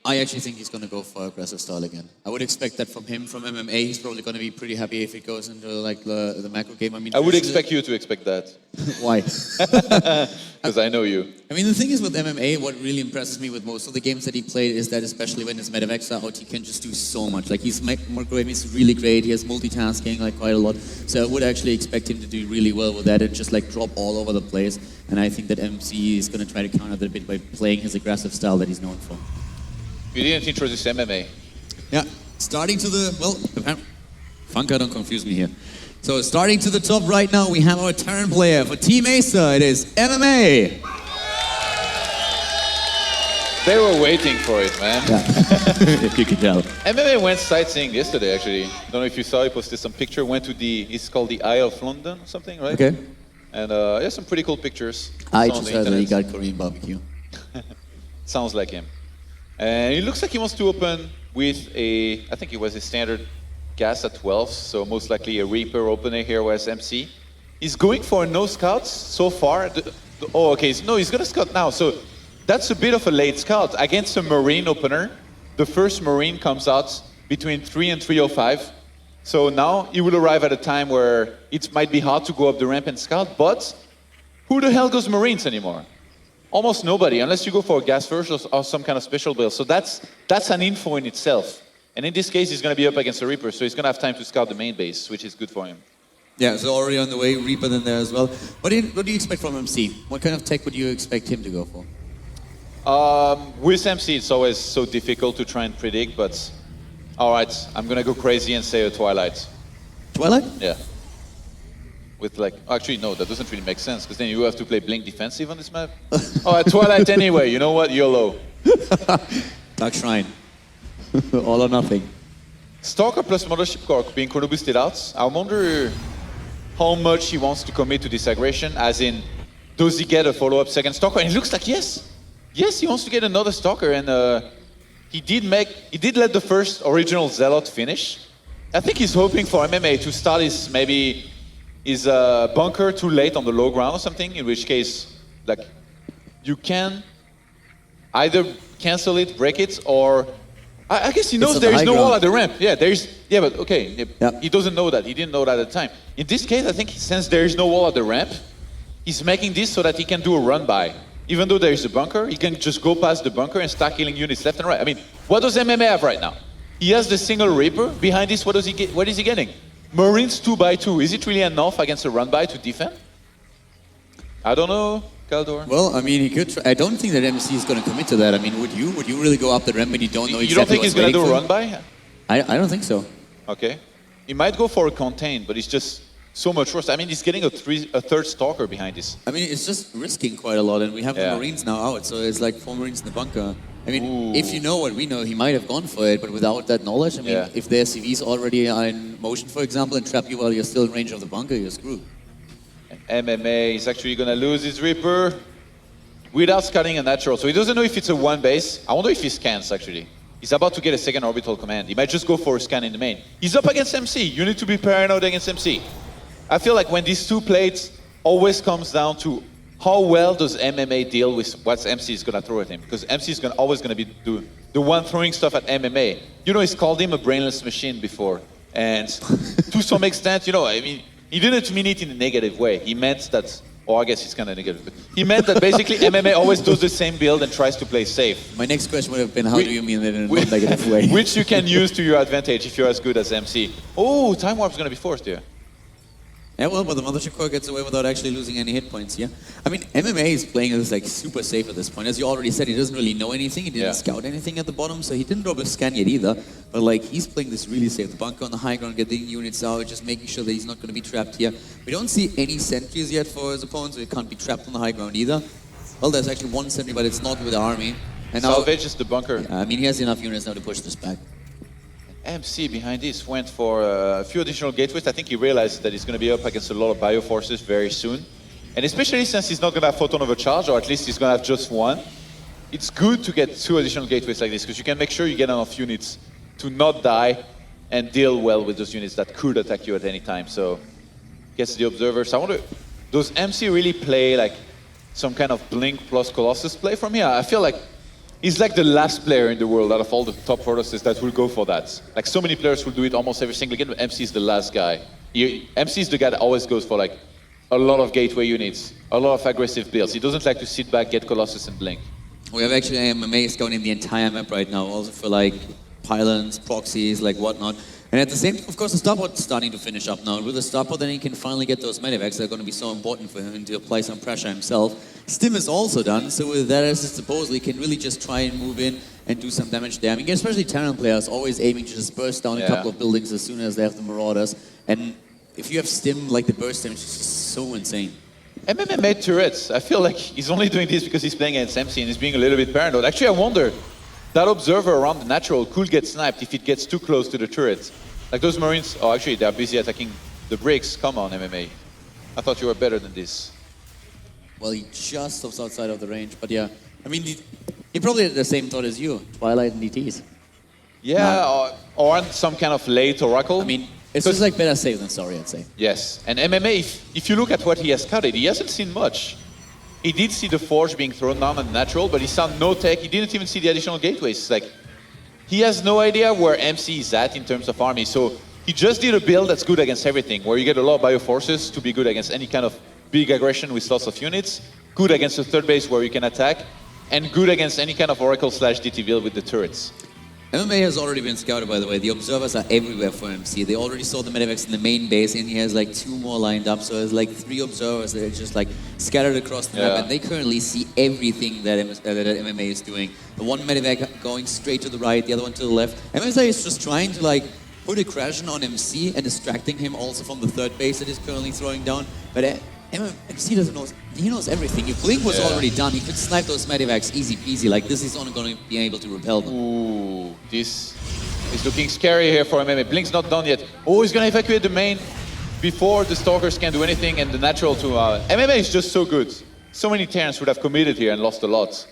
I actually think he's going to go for aggressive style again. I would expect that from him, from MMA. He's probably going to be pretty happy if it goes into like the macro game. I mean, I would expect you to expect that. Why? Because I know you. I mean, the thing is with MMA, what really impresses me with most of the games that he played is that especially when his medevacs are out, he can just do so much. Like his macro game is really great. He has multitasking like quite a lot. So I would actually expect him to do really well with that and just like drop all over the place. And I think that MC is going to try to counter that a bit by playing his aggressive style that he's known for. You didn't introduce MMA. Yeah, starting to the, well, Funka, don't confuse me here. So starting to the top right now, we have our Terran player. For Team Acer, it is MMA. They were waiting for it, man. Yeah, if you could tell. MMA went sightseeing yesterday, actually. Don't know if you saw, he posted some picture, went to it's called the Eye of London or something, right? Okay. And yeah, some pretty cool pictures. I just heard that he got Korean barbecue. Sounds like him. And it looks like he wants to open with I think it was a standard gas at 12, so most likely a Reaper opener here was MC. He's going for no scouts so far. Oh, okay, no, he's gonna scout now. So that's a bit of a late scout. Against a Marine opener, the first Marine comes out between 3 and 3:05. So now he will arrive at a time where it might be hard to go up the ramp and scout, but who the hell goes Marines anymore? Almost nobody, unless you go for a gas first or some kind of special build. So that's an info in itself. And in this case, he's going to be up against a Reaper, so he's going to have time to scout the main base, which is good for him. Yeah, so already on the way, Reaper then there as well. What do you expect from MC? What kind of tech would you expect him to go for? With MC, it's always so difficult to try and predict, but all right, I'm going to go crazy and say a Twilight. Twilight? Yeah. With like, actually no, that doesn't really make sense, because then you have to play Blink defensive on this map. Oh, Twilight anyway, you know what, YOLO. Dark Shrine. All or nothing. Stalker plus Mothership Core being chrono boosted out. I wonder how much he wants to commit to this aggression, as in, does he get a follow-up second Stalker? And it looks like yes. Yes, he wants to get another Stalker, and he did let the first original Zealot finish. I think he's hoping for MMA to start his bunker too late on the low ground or something, in which case, like, you can either cancel it, break it, or I guess he knows there is no wall at the ramp. Yeah, but okay, he doesn't know that. He didn't know that at the time. In this case, I think since there is no wall at the ramp, he's making this so that he can do a run by. Even though there is a bunker, he can just go past the bunker and start killing units left and right. I mean, what does MMA have right now? He has the single Reaper. Behind this, what is he getting? Marines 2x2. Is it really enough against a run-by to defend? I don't know, Kaldor. Well, I mean, he could try. I don't think that MC is going to commit to that. I mean, would you? Would you really go up the ramp when you don't know exactly? You don't think he's going to do a run-by? I don't think so. Okay. He might go for a contain, but it's just so much worse. I mean, he's getting a third Stalker behind this. I mean, it's just risking quite a lot, and we have the Marines now out, so it's like 4 Marines in the bunker. I mean, if you know what we know, he might have gone for it, but without that knowledge, I mean, if their CVs already are in motion, for example, and trap you while you're still in range of the bunker, you're screwed. And MMA is actually going to lose his Reaper without scanning a natural. So he doesn't know if it's a one base. I wonder if he scans, actually. He's about to get a second orbital command. He might just go for a scan in the main. He's up against MC. You need to be paranoid against MC. I feel like when these two plates always comes down to how well does MMA deal with what MC is going to throw at him? Because MC is always going to be the one throwing stuff at MMA. You know, he's called him a brainless machine before. And to some extent, you know, I mean, he didn't mean it in a negative way. He meant that, or I guess it's kind of negative, but he meant that basically MMA always does the same build and tries to play safe. My next question would have been, how do you mean it in a non-negative way? Which you can use to your advantage if you're as good as MC. Oh, Time Warp's going to be forced here. Yeah, well, but the Mothership Core gets away without actually losing any hit points, yeah? I mean, MMA is playing this like super safe at this point. As you already said, he doesn't really know anything. He didn't scout anything at the bottom, so he didn't drop a scan yet either. But like, he's playing this really safe. The bunker on the high ground, getting units out, just making sure that he's not going to be trapped here. We don't see any sentries yet for his opponent, so he can't be trapped on the high ground either. Well, there's actually one sentry, but it's not with the army. And now, salvages the bunker. Yeah, I mean, he has enough units now to push this back. MC behind this went for a few additional gateways. I think he realized that he's going to be up against a lot of bioforces very soon. And especially since he's not going to have photon overcharge, or at least he's going to have just one, it's good to get 2 additional gateways like this, because you can make sure you get enough units to not die and deal well with those units that could attack you at any time. So, gets the observers. I wonder, does MC really play like some kind of Blink plus Colossus play from here? I feel like He's like the last player in the world out of all the top Fortresses that will go for that. Like so many players will do it almost every single game, but MC is the last guy. MC is the guy that always goes for like a lot of gateway units, a lot of aggressive builds. He doesn't like to sit back, get Colossus and blink. We have actually MMA scouting the entire map right now, also for like pylons, proxies, like whatnot. And at the same time, of course, the starpot's starting to finish up now. And with the starpot, then he can finally get those medivacs that are going to be so important for him to apply some pressure himself. Stim is also done, so with that as his disposal, he can really just try and move in and do some damage there. I mean, especially Terran players always aiming to just burst down a couple of buildings as soon as they have the Marauders. And if you have Stim, like the burst damage is just so insane. MMA made turrets. I feel like he's only doing this because he's playing against MC and he's being a little bit paranoid. Actually, I wonder, that observer around the natural could get sniped if it gets too close to the turret. Like those Marines, oh actually they're busy attacking the bricks. Come on, MMA. I thought you were better than this. Well, he just stops outside of the range, but yeah. I mean, he probably had the same thought as you, Twilight and DTs. Yeah, or on some kind of late Oracle. I mean, it's just like better safe than sorry, I'd say. Yes, and MMA, if you look at what he has scouted, he hasn't seen much. He did see the Forge being thrown down on the natural, but he saw no tech. He didn't even see the additional gateways. Like, he has no idea where MC is at in terms of army. So he just did a build that's good against everything, where you get a lot of bioforces to be good against any kind of big aggression with lots of units, good against the third base where you can attack, and good against any kind of Oracle/DT build with the turrets. MMA has already been scouted, by the way. The observers are everywhere for MC. They already saw the medivacs in the main base, and he has like 2 more lined up. So there's like 3 observers that are just like scattered across the map, and they currently see everything that MMA is doing. The one medivac going straight to the right, the other one to the left. MMA is just trying to like put aggression on MC and distracting him also from the third base that he's currently throwing down. But MC doesn't know. He knows everything. If Blink was already done, he could snipe those medivacs easy peasy. Like this, he's only going to be able to repel them. Ooh, this is looking scary here for MMA. Blink's not done yet. Oh, he's going to evacuate the main before the Stalkers can do anything, and the natural to... MMA is just so good. So many Terrans would have committed here and lost a lot.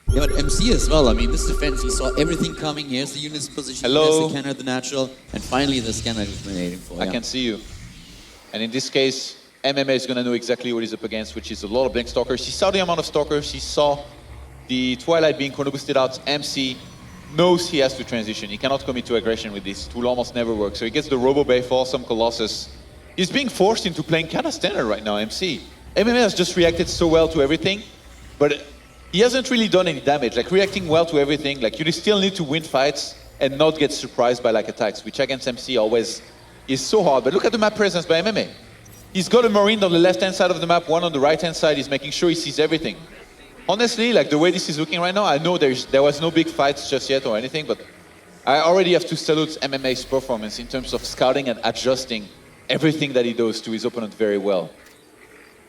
Yeah, but MC as well. I mean, this defense, he saw everything coming. Here's the unit's position. Hello. Here's the cannon, the natural, and finally the scanner he's been aiming for. I can see you. And in this case, MMA is going to know exactly what he's up against, which is a lot of Blink Stalkers. He saw the amount of Stalkers, he saw the Twilight being chrono boosted out. MC knows he has to transition. He cannot commit to aggression with this. It will almost never work. So he gets the Robo Bay for some Colossus. He's being forced into playing kind of standard right now, MC. MMA has just reacted so well to everything, but he hasn't really done any damage. Like reacting well to everything, like you still need to win fights and not get surprised by like attacks, which against MC always is so hard. But look at the map presence by MMA. He's got a Marine on the left-hand side of the map, one on the right-hand side. He's making sure he sees everything. Honestly, like the way this is looking right now, I know there was no big fights just yet or anything, but I already have to salute MMA's performance in terms of scouting and adjusting everything that he does to his opponent very well.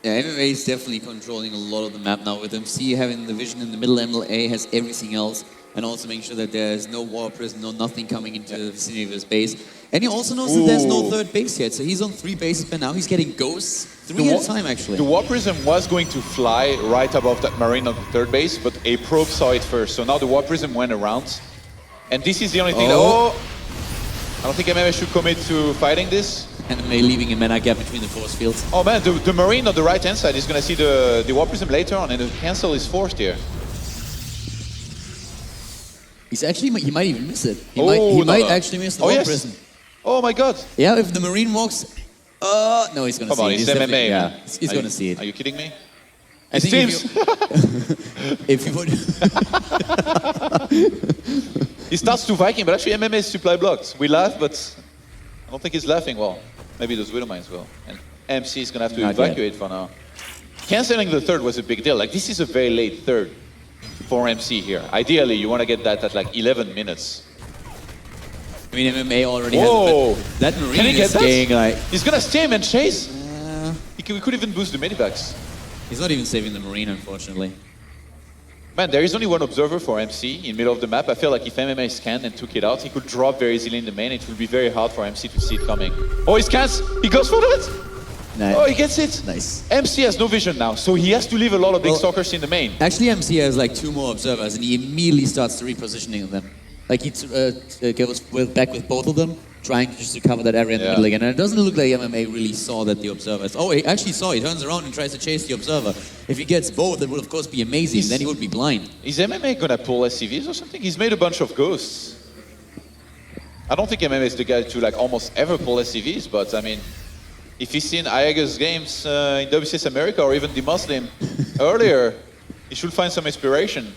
Yeah, MMA is definitely controlling a lot of the map now with MC having the vision in the middle. MLA has everything else, and also making sure that there's no war prison, no nothing coming into the vicinity of his base. And he also knows that there's no third base yet, so he's on 3 bases by now. He's getting ghosts 3 at a time, actually. The War Prism was going to fly right above that Marine on the third base, but a probe saw it first. So now the War Prism went around. And this is the only thing that... Oh! I don't think MMA should commit to fighting this. MMA leaving a mana gap between the force fields. Oh man, the Marine on the right-hand side is going to see the War Prism later on, and the cancel is forced here. He's actually... He might even miss it. He might actually miss the War Prism. Oh my god. Yeah, if the Marine walks... no, he's going to see it. He's MMA, yeah, he's going to see it. Are you kidding me? I think if you would... He starts to Viking, but actually MMA is supply blocked. We laugh, but I don't think he's laughing well. Maybe those Widowmines will. And MC is going to have to evacuate for now. Canceling the third was a big deal. Like, this is a very late third for MC here. Ideally, you want to get that at like 11 minutes. I mean, MMA already has it, but that Marine is staying like... He's gonna stay and chase? We could even boost the medivacs. He's not even saving the Marine, unfortunately. Man, there is only one observer for MC in the middle of the map. I feel like if MMA scanned and took it out, he could drop very easily in the main. It will be very hard for MC to see it coming. Oh, he scans! He goes for it! Nice. Oh, he gets it! Nice. MC has no vision now, so he has to leave a lot of big stalkers in the main. Actually, MC has like 2 more observers, and he immediately starts to repositioning them. Like he goes back with both of them, trying just to cover that area in the middle again. And it doesn't look like MMA really saw that the Observers. Oh, he actually saw. He turns around and tries to chase the Observer. If he gets both, it would of course be amazing. Then he would be blind. Is MMA gonna pull SCVs or something? He's made a bunch of ghosts. I don't think MMA is the guy to like almost ever pull SCVs, but I mean, if he's seen Ayaga's games in WCS America or even the Muslim earlier, he should find some inspiration.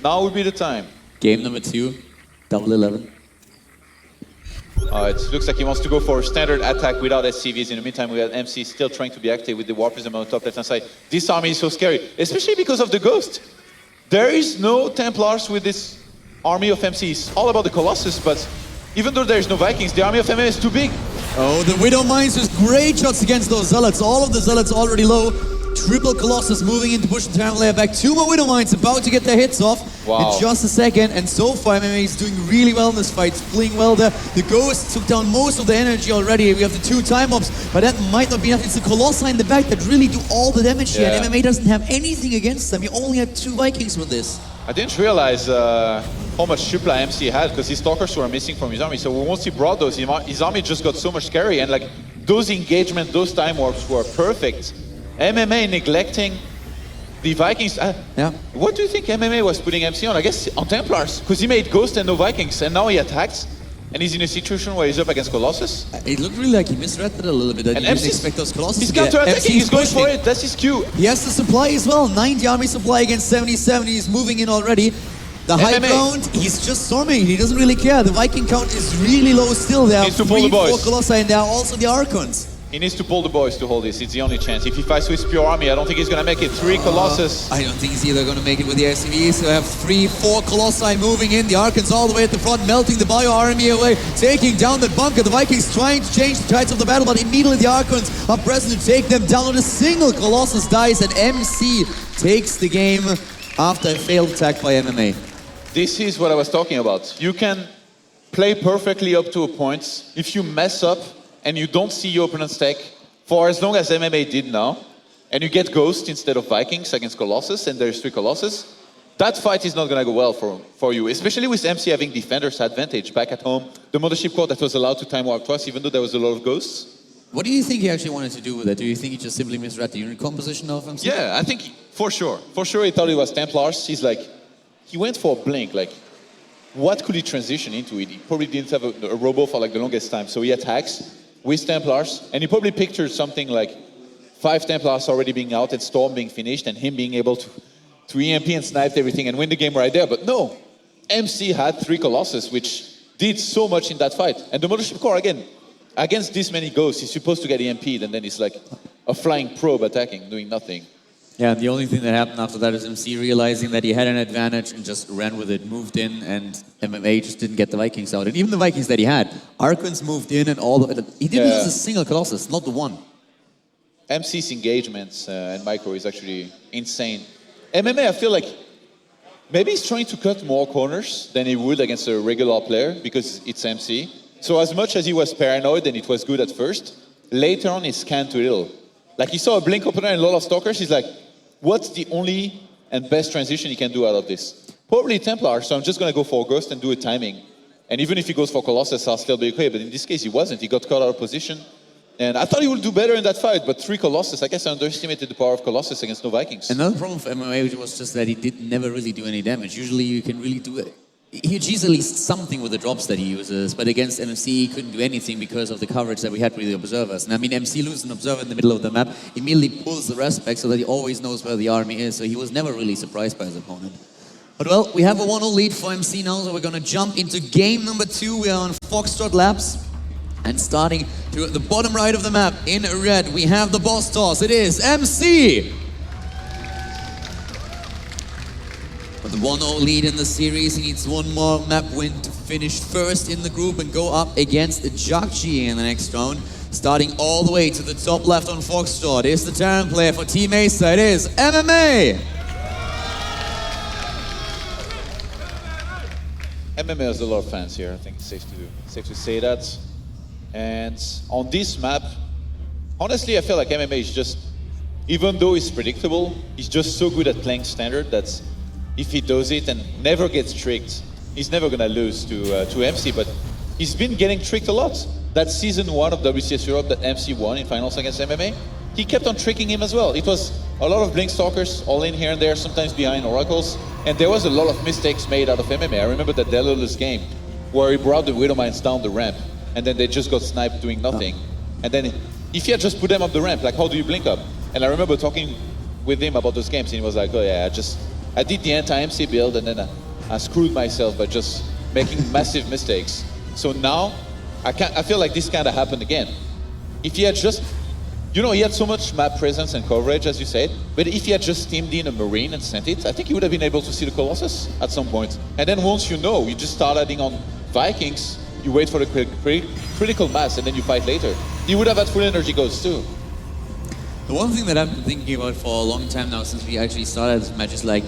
Now would be the time. Game number 2, double 11. It looks like he wants to go for a standard attack without SCVs. In the meantime, we have MC still trying to be active with the War Prism on the top left-hand side. This army is so scary, especially because of the Ghost. There is no Templars with this army of MC. It's all about the Colossus, but even though there's no Vikings, the army of MMA is too big. Oh, the Widow Mines just great shots against those Zealots. All of the Zealots already low. Triple Colossus moving in to push the Terran layer back. 2 more Widow Mines about to get their hits off in just a second. And so far, MMA is doing really well in this fight. It's playing well there. The Ghost took down most of the energy already. We have the 2 time ops, but that might not be enough. It's the Colossi in the back that really do all the damage here. And MMA doesn't have anything against them. You only had 2 Vikings with this. I didn't realize how much supply MC had because his Stalkers were missing from his army. So once he brought those, his army just got so much scary. And like those engagements, those time warps were perfect. MMA neglecting the Vikings. What do you think MMA was putting MC on? I guess on Templars, because he made Ghost and no Vikings, and now he attacks, and he's in a situation where he's up against Colossus. It looked really like he misread it a little bit. That he didn't expect those Colossus. He's counter-attacking, he's going for it, that's his cue. He has the supply as well, 90 army supply against 77, he's moving in already. The high ground, he's just storming, he doesn't really care. The Viking count is really low still. There are 3, 4 Colossi, and there are also the Archons. He needs to pull the boys to hold this. It's the only chance. If he fights with pure army, I don't think he's going to make it. 3 Colossus. I don't think he's either going to make it with the SCVs. So we have 3, 4 Colossi moving in. The Archons all the way at the front, melting the Bio army away, taking down that bunker. The Vikings trying to change the tides of the battle, but immediately the Archons are present to take them down. On a single Colossus dies, and MC takes the game after a failed attack by MMA. This is what I was talking about. You can play perfectly up to a point. If you mess up, and you don't see your opponent's tech for as long as MMA did now, and you get Ghost instead of Vikings against Colossus, and there's 3 Colossus, that fight is not going to go well for you, especially with MC having Defender's advantage back at home. The Mothership Core that was allowed to time warp twice, even though there was a lot of Ghosts. What do you think he actually wanted to do with that? Do you think he just simply misread the unit composition of MC? Yeah, I think for sure. For sure he thought it was Templars. He went for a blink, like, what could he transition into it? He probably didn't have a robo for like the longest time, so he attacks with Templars, and he probably pictured something like 5 Templars already being out and Storm being finished, and him being able to EMP and snipe everything and win the game right there. But no, MC had 3 Colossus, which did so much in that fight. And the Mothership Core, again, against this many Ghosts, he's supposed to get EMP'd, and then it's like a flying probe attacking, doing nothing. Yeah, the only thing that happened after that is MC realizing that he had an advantage and just ran with it, moved in, and MMA just didn't get the Vikings out. And even the Vikings that he had, Archons moved in and all the... He didn't lose a single Colossus, not the one. MC's engagements and micro is actually insane. MMA, I feel like maybe he's trying to cut more corners than he would against a regular player because it's MC. So as much as he was paranoid and it was good at first, later on he scanned too little. Like he saw a blink opener and a lot of Stalkers, he's like, what's the only and best transition he can do out of this? Probably Templar, so I'm just going to go for Ghost and do a timing. And even if he goes for Colossus, I'll still be okay. But in this case, he wasn't. He got caught out of position. And I thought he would do better in that fight, but 3 Colossus, I guess I underestimated the power of Colossus against no Vikings. Another problem for MMA was just that he never really do any damage. Usually you can really do it. He achieves at least something with the drops that he uses, but against MC he couldn't do anything because of the coverage that we had with the Observers. And I mean, MC loses an Observer in the middle of the map, immediately pulls the rest back so that he always knows where the army is, so he was never really surprised by his opponent. But well, we have a 1-0 lead for MC now, so we're going to jump into game number 2. We are on Foxtrot Labs. And starting to the bottom right of the map, in red, we have the boss toss. It is MC! With the 1-0 lead in the series, he needs one more map win to finish first in the group and go up against Jakji in the next round. Starting all the way to the top left on Foxtrot is the Terran player for Team Mesa. It is MMA! MMA has a lot of fans here. I think it's safe to say that. And on this map, honestly, I feel like MMA is just, even though it's predictable, he's just so good at playing standard that if he does it and never gets tricked, he's never gonna lose to MC, but he's been getting tricked a lot. That season 1 of WCS Europe that MC won in finals against MMA, he kept on tricking him as well. It was a lot of Blink Stalkers, all in here and there, sometimes behind Oracles, and there was a lot of mistakes made out of MMA. I remember that Delilus game where he brought the Widowmines down the ramp, and then they just got sniped doing nothing. And then if he had just put them up the ramp, like, how do you blink up? And I remember talking with him about those games, and he was like, oh yeah, I did the anti-MC build, and then I screwed myself by just making massive mistakes. So now, I feel like this kind of happened again. If he had just, he had so much map presence and coverage, as you said, but if he had just teamed in a Marine and sent it, I think he would have been able to see the Colossus at some point. And then once you just start adding on Vikings, you wait for the critical mass, and then you fight later. He would have had full energy goes too. The one thing that I've been thinking about for a long time now, since we actually started this match, is like,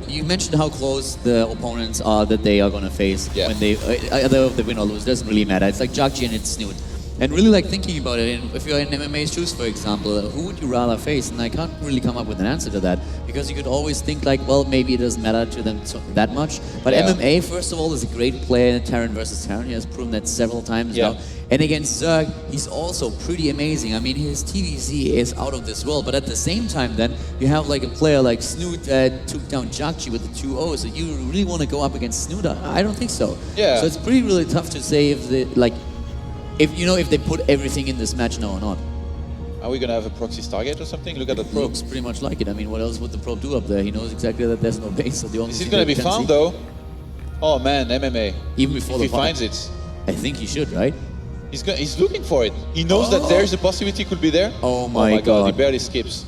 you mentioned how close the opponents are that they are going to face when they, either if they win or lose, doesn't really matter. It's like Jakji and it's Snoot. And really like thinking about it, and if you're in MMA's shoes, for example, who would you rather face? And I can't really come up with an answer to that, because you could always think like, well, maybe it doesn't matter to them that much. But MMA, first of all, is a great player in Terran versus Terran. He has proven that several times now. And against Zerg, he's also pretty amazing. I mean, his TVZ is out of this world, but at the same time then, you have like a player like Snoot that took down Jakji with the 2-0, so you really want to go up against Snoot? I don't think so. So it's really tough to say if they, like, if they put everything in this match now or not. Are we gonna have a proxy Stargate or something? Look at the probe. Looks pretty much like it. I mean, what else would the probe do up there? He knows exactly that there's no base, so the only Is it gonna be found though? Oh man, MMA. Even before if he finds it. I think he should, right? He's looking for it. He knows that there's a possibility it could be there. Oh my god. He barely skips.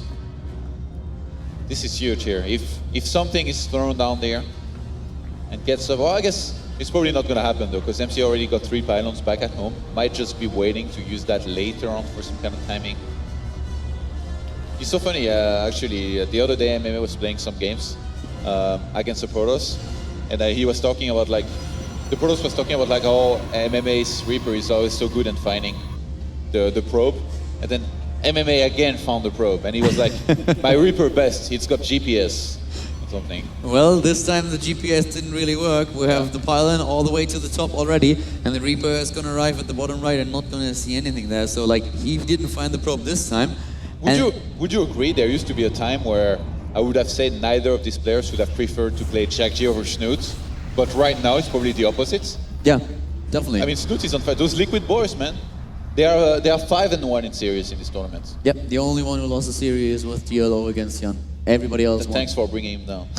This is huge here. If something is thrown down there and gets up, well, I guess it's probably not going to happen though, because MC already got 3 pylons back at home. Might just be waiting to use that later on for some kind of timing. It's so funny, actually. The other day, MMA was playing some games against the Protoss, and he was talking about like, the Protoss was talking about like, oh, MMA's Reaper is always so good at finding the probe, and then MMA again found the probe, and he was like, my Reaper best, it's got GPS. Something. Well, this time the GPS didn't really work. We have the pylon all the way to the top already, and the Reaper is going to arrive at the bottom right and not going to see anything there. So, like, he didn't find the probe this time. Would you agree there used to be a time where I would have said neither of these players would have preferred to play Jakji over Snoot, but right now it's probably the opposite? Yeah, definitely. I mean, Snoot is on fire. Those Liquid boys, man. They are 5-1 in series in this tournament. Yep, the only one who lost the series was TLO against Jan. Everybody else won. Thanks for bringing him down.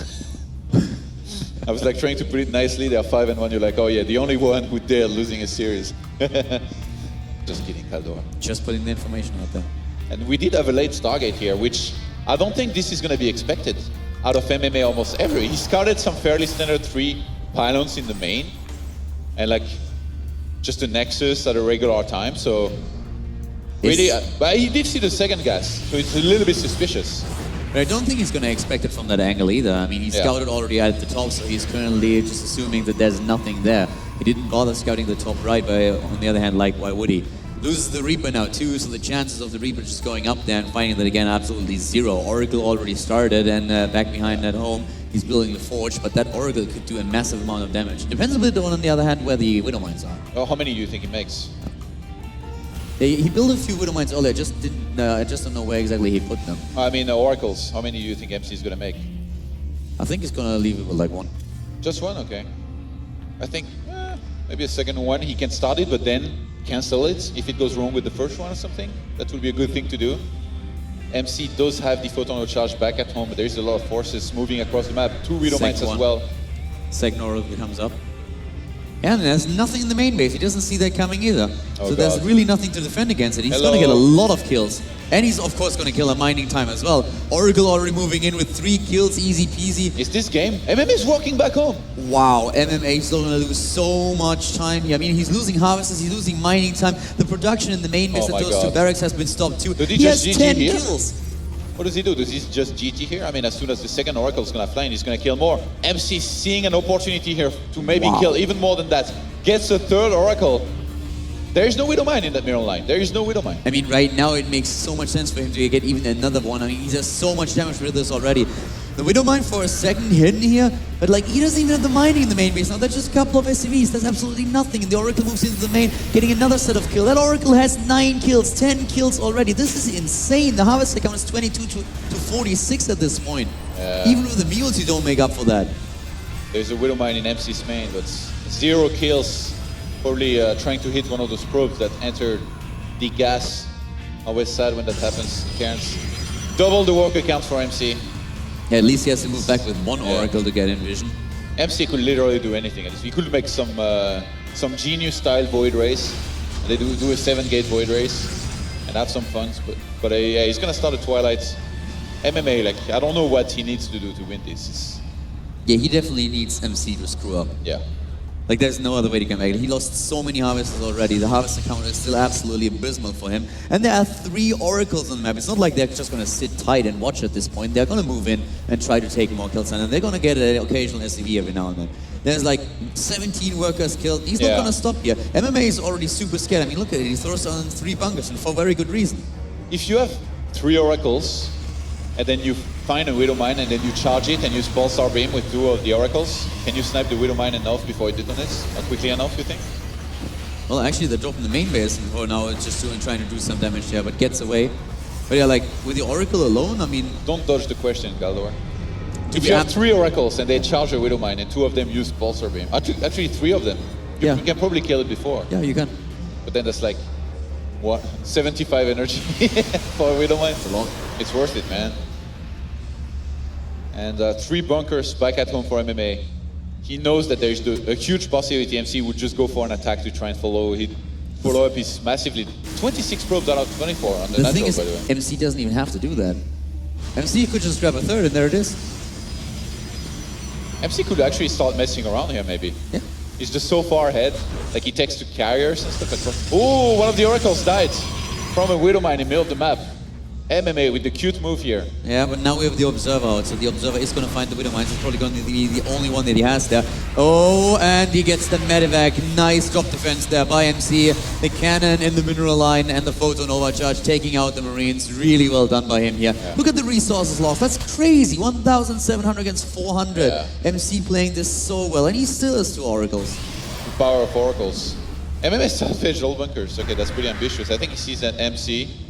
I was like trying to put it nicely. They are 5-1. You're like, oh yeah, the only one who dared losing a series. Just kidding, Caldor. Just putting the information out there. And we did have a late Stargate here, which I don't think this is going to be expected out of MMA almost ever. He scouted some fairly standard 3 pylons in the main, and like just a Nexus at a regular time. So really, but he did see the second gas, so it's a little bit suspicious. But I don't think he's going to expect it from that angle either. I mean, he scouted already at the top, so he's currently just assuming that there's nothing there. He didn't bother scouting the top right, but on the other hand, like, why would he? Loses the Reaper now too, so the chances of the Reaper just going up there and finding that again, absolutely zero. Oracle already started, and back behind at home, he's building the Forge, but that Oracle could do a massive amount of damage. Depends a bit on the other hand where the Widowmines are. Oh, how many do you think he makes? He built a few Widowmines earlier, I just don't know where exactly he put them. I mean, Oracles, how many do you think MC is going to make? I think he's going to leave it with like 1. Just 1? Okay. I think maybe a second one, he can start it, but then cancel it if it goes wrong with the first one or something. That would be a good thing to do. MC does have the photon charge back at home, but there's a lot of forces moving across the map. 2 Widowmines as well. Second Oracle comes up. Yeah, and there's nothing in the main base. He doesn't see that coming either. So there's really nothing to defend against it. He's going to get a lot of kills. And he's, of course, going to kill a mining time as well. Oracle already moving in with 3 kills, easy peasy. Is this game? MMA is walking back home. Wow, MMA is still going to lose so much time here. I mean, he's losing harvests, he's losing mining time. The production in the main base at those 2 barracks has been stopped too. Did he has 10 kills. What does he do? Does he just GT here? I mean, as soon as the second Oracle is going to fly in, he's going to kill more. MC seeing an opportunity here to maybe kill even more than that. Gets a 3rd Oracle. There is no Widowmine in that mirror line. There is no Widowmine. I mean, right now it makes so much sense for him to get even another one. I mean, he does so much damage with this already. The Widowmine for a second hidden here, but like he doesn't even have the mining in the main base now. That's just a couple of SCVs. That's absolutely nothing. And the Oracle moves into the main, getting another set of kills. That Oracle has 9 kills, 10 kills already. This is insane. The harvest count is 22 to 46 at this point. Even with the mules, you don't make up for that. There's a Widowmine in MC's main, but 0 kills. Probably trying to hit one of those probes that entered the gas. Always sad when that happens. Cairns. Double the worker count for MC. Yeah, at least he has to move back with 1 Oracle to get in vision. MC could literally do anything. He could make some genius-style Void Race. They do a 7-gate Void Race and have some fun. But yeah, he's gonna start a Twilight. MMA, like, I don't know what he needs to do to win this. Yeah, he definitely needs MC to screw up. Yeah. Like, there's no other way to come back. He lost so many harvests already. The harvest count is still absolutely abysmal for him. And there are 3 oracles on the map. It's not like they're just going to sit tight and watch at this point. They're going to move in and try to take more kills. And they're going to get an occasional SCV every now and then. There's like 17 workers killed. He's not going to stop here. MMA is already super scared. I mean, look at it. He throws on 3 bunkers, and for very good reason. If you have 3 oracles, and then you find a Widowmine, and then you charge it, and you spawn Starbeam with 2 of the oracles, can you snipe the Widowmine enough before it detonates? Or quickly enough, you think? Well, actually, they're dropping the main base for now. It's just trying to do some damage there, but gets away. But yeah, like, with the Oracle alone, I mean... Don't dodge the question, Galdor. If you have 3 oracles, and they charge a Widowmine, and 2 of them use Pulsar Beam, actually 3 of them, you can probably kill it before. Yeah, you can. But then that's like, what? 75 energy for a Widowmine? It's a lot. It's worth it, man. And 3 bunkers back at home for MMA. He knows that there's a huge possibility MC would just go for an attack to try and follow up his massively 26 probes out of 24 on the natural, thing is, by the way. MC doesn't even have to do that. MC could just grab a 3rd, and there it is. MC could actually start messing around here, maybe. Yeah. He's just so far ahead. Like, he takes to carriers and stuff. Oh, one of the oracles died from a Widowmine in the middle of the map. MMA with the cute move here. Yeah, but now we have the Observer out, so the Observer is going to find the Widowmines. It's probably going to be the only one that he has there. Oh, and he gets the Medivac. Nice drop defense there by MC. The cannon in the mineral line and the photon overcharge taking out the Marines. Really well done by him here. Yeah. Look at the resources lost. That's crazy. 1,700 against 400. Yeah. MC playing this so well, and he still has 2 oracles. The power of oracles. MMA salvaged all bunkers. Okay, that's pretty ambitious. I think he sees that MC.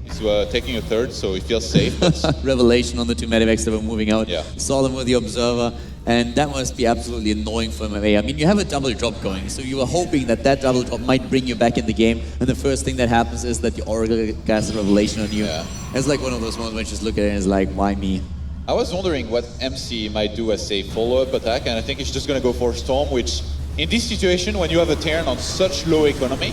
He's taking a 3rd, so he feels safe. Revelation on the 2 medivacs that were moving out. Yeah. Saw them with the Observer, and that must be absolutely annoying for MMA. I mean, you have a double drop going, so you were hoping that double drop might bring you back in the game, and the first thing that happens is that the Oracle casts a Revelation on you. Yeah. It's like one of those moments when you just look at it and it's like, why me? I was wondering what MC might do as a follow-up attack, and I think he's just going to go for Storm, which, in this situation, when you have a Terran on such low economy,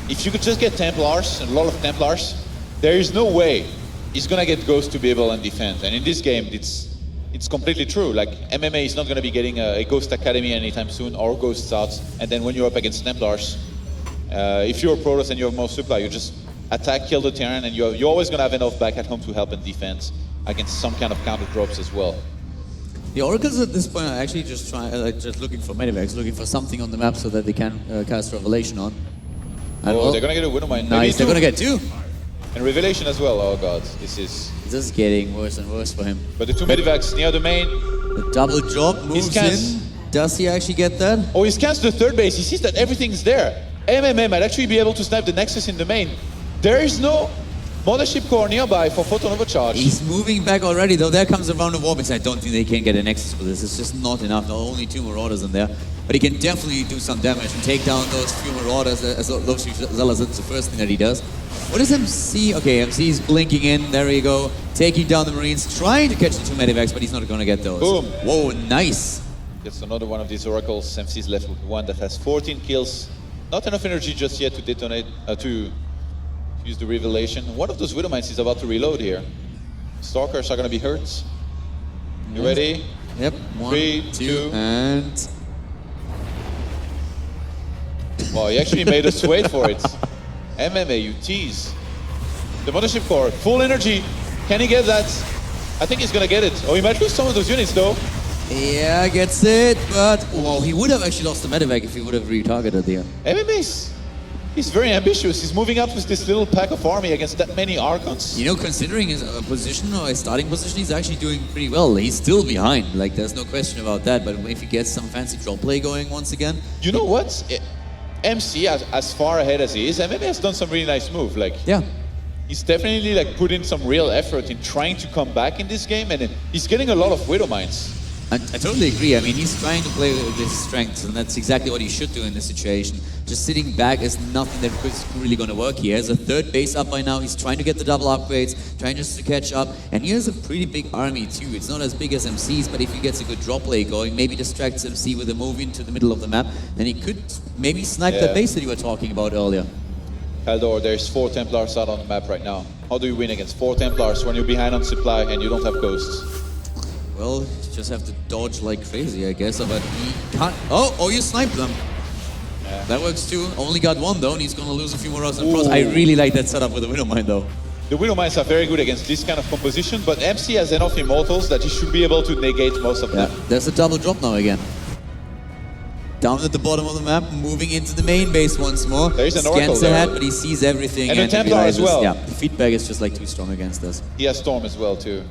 if you could just get Templars, and a lot of Templars, there is no way he's gonna get Ghost to be able to defend. And in this game, it's completely true. Like, MMA is not gonna be getting a Ghost Academy anytime soon, or Ghost starts. And then when you're up against Templars, if you're a Protoss and you have more supply, you just attack, kill the Terran, and you're always gonna have enough back at home to help in defense against some kind of counter drops as well. The Oracles at this point are actually just just looking for medivacs, looking for something on the map so that they can cast Revelation on. And they're gonna get a Widowmine. Nice, they're gonna get 2. And Revelation as well. Oh god, this is getting worse and worse for him. But the 2 medivacs near the main. The double drop moves in. Does he actually get that? Oh, he scans the 3rd base. He sees that everything's there. MMA might actually be able to snipe the Nexus in the main. There is no Mothership Core nearby for photon overcharge. He's moving back already, though. There comes a round of Orbits. I don't think they can get a Nexus with this. It's just not enough. There are only 2 Marauders in there. But he can definitely do some damage and take down those few Marauders as well as it's the first thing that he does. What is MC? Okay, MC's blinking in. There we go. Taking down the Marines, trying to catch the 2 medivacs, but he's not going to get those. Boom. Whoa, nice. Gets another one of these oracles. MC's left with 1 that has 14 kills. Not enough energy just yet to detonate, to use the Revelation. One of those Widowmines is about to reload here. Stalkers are going to be hurt. You ready? Yep. 3, 2, and... Wow, he actually made us wait for it. MMA, you tease. The Mothership Core, full energy. Can he get that? I think he's gonna get it. Oh, he might lose some of those units though. Yeah, gets it, but... Well, he would have actually lost the medevac if he would have retargeted there. MMA's He's very ambitious. He's moving out with this little pack of army against that many Archons. You know, considering his position or his starting position, he's actually doing pretty well. He's still behind, like there's no question about that. But if he gets some fancy draw play going once again, you know what? MC, as far ahead as he is, MMA has done some really nice move. Like, yeah, he's definitely like put in some real effort in trying to come back in this game, and he's getting a lot of Widow Mines. I totally agree. I mean, he's trying to play with his strengths, and that's exactly what he should do in this situation. Just sitting back is nothing that's really going to work. He has a third base up by now. He's trying to get the double upgrades, trying just to catch up. And he has a pretty big army too. It's not as big as MC's, but if he gets a good drop play going, maybe distracts MC with a move into the middle of the map, then he could maybe snipe that base that you were talking about earlier. Haldor, there's 4 Templars out on the map right now. How do you win against 4 Templars when you're behind on supply and you don't have ghosts? Well, you just have to dodge like crazy, I guess, but he can't... Oh, you sniped them. Yeah. That works too. Only got one though, and he's gonna lose a few more rounds in pros. I really like that setup with the Widow Mine though. The Widow Mines are very good against this kind of composition, but MC has enough Immortals that he should be able to negate most of them. There's a double drop now again. Down at the bottom of the map, moving into the main base once more. There is an Oracle Scans ahead, but he sees everything. And a Templar as well. Yeah, the feedback is just like too strong against us. He has Storm as well too.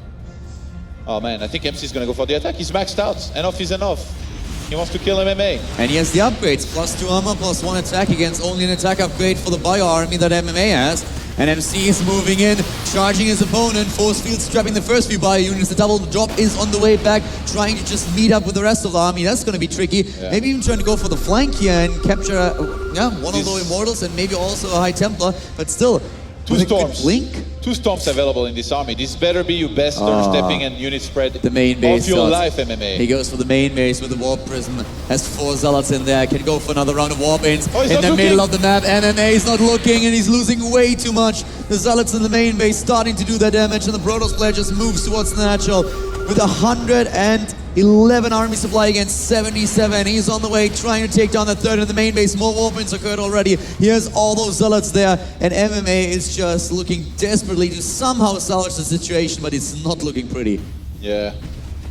Oh man, I think MC is gonna go for the attack. He's maxed out. Enough is enough. He wants to kill MMA. And he has the upgrades. +2 armor, +1 attack against only an attack upgrade for the bio army that MMA has. And MC is moving in, charging his opponent. Force field trapping the first few bio units. The double drop is on the way back, trying to just meet up with the rest of the army. That's going to be tricky. Yeah. Maybe even trying to go for the flank here and capture one of the Immortals and maybe also a High Templar. But still, 2 storms. Blink. 2 storms available in this army. This better be your best storm stepping and unit spread the main base of your life, MMA. He goes for the main base with the Warp Prism. Has 4 Zealots in there. Can go for another round of Warp Ins in the middle of the map. MMA is not looking and he's losing way too much. The Zealots in the main base starting to do their damage, and the Protoss player just moves towards the natural with 111 army supply against 77. He's on the way trying to take down the third in the main base. More Warp Ins occurred already. He has all those Zealots there, and MMA is just looking desperately to somehow salvage the situation, but it's not looking pretty. Yeah,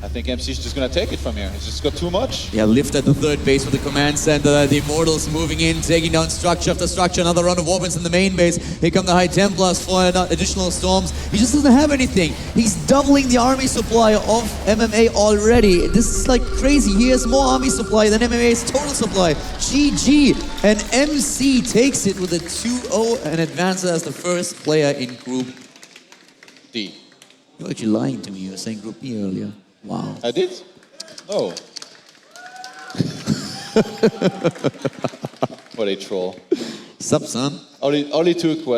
I think MC's just gonna take it from here. He's just got too much. Yeah, lift at the third base with the command center. The Immortals moving in, taking down structure after structure. Another round of Warpins in the main base. Here come the High Templars for additional storms. He just doesn't have anything. He's doubling the army supply of MMA already. This is like crazy. He has more army supply than MMA's total supply. GG. And MC takes it with a 2-0 and advances as the first player in Group D. You're actually lying to me. You were saying Group B earlier. Wow. I did? Oh. What a troll. Sup, son? All he took was